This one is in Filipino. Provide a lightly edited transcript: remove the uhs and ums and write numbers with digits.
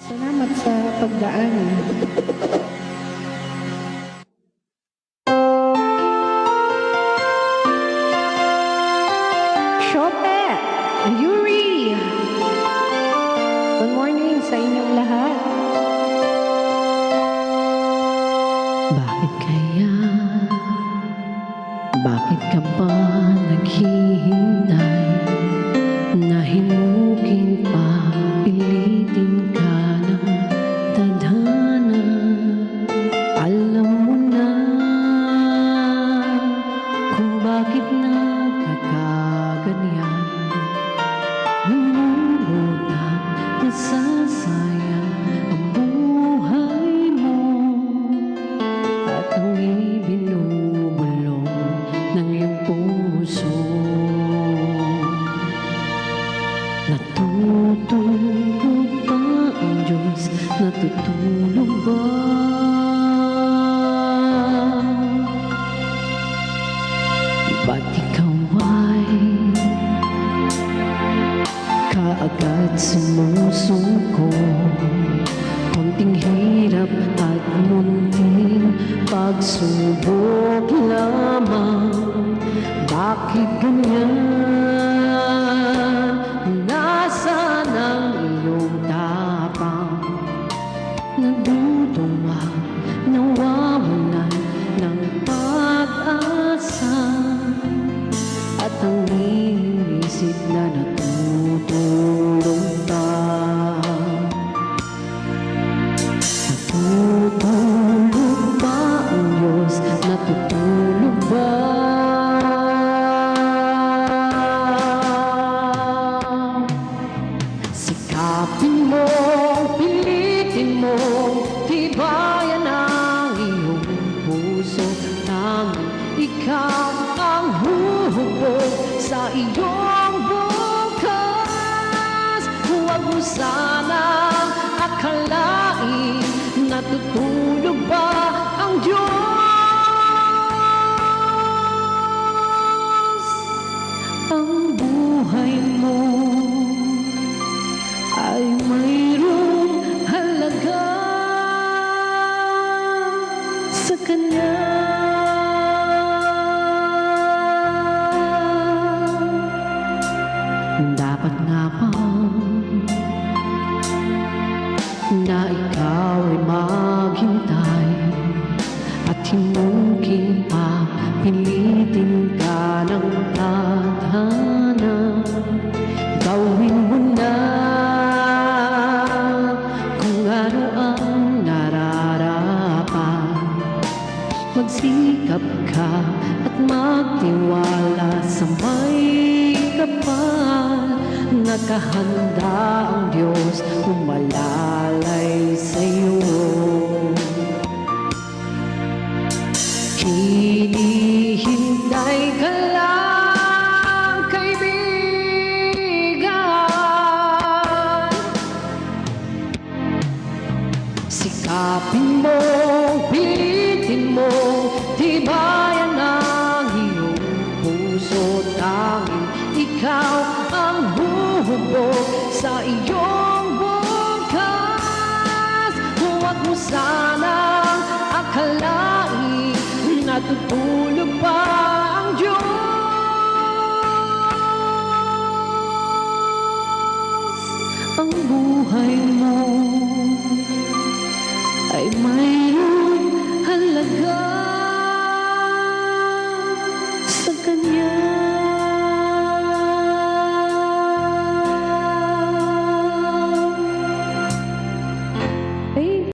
Salamat sa pagdaan. Shope, Yuri, good morning sa inyong lahat. Bakit kaya? Bakit ka ba naghihintay? Nahimukin pa, pilitin ka ng tadhana. Alam mo na kung bakit nagkakaganyan. Lumulutang, nasasayang ang buhay mo, at ang ibinubulong ng iyong puso. Natutulog ba ang Diyos? Natutulog ba? Ba't ikaw ay kaagad sumusuko? Konting hirap at munting pagsubok lamang. Bakit ganyan? Nasaan ang iyong tapang? Naduduma, nawawalan ng pag-asa, at ang iniisip na natutulog pa. Natutulog ba ang Diyos? Natutulog ba? Sikapin mo, pilitin mo, tibayan ang iyong puso. Tanging ikaw ang huhubog sa iyong bukas. Huwag mo sanang akalain natutulog ba ang Diyos. Ang buhay mo ay mayroong halaga sa Kanya. Dapat nga ba na ikaw ay maghintay at himukin pa, pilitin ka ng tadhana? Gawin mo na kung ano ang nararapat. Magsikap ka at magtiwala sa may kapal. Nakahanda ang Diyos umalalay sa'yo. Hinihintay ka lang, kaibigan. Sikapin mo, pilitin mo, tibayan ang iyong puso. Tanging ikaw ang huhubog sa iyong bukas. Huwag mo sanang akalain natutulog pa ang Diyos. Ang buhay mo ay mayroong halaga sa Kanya.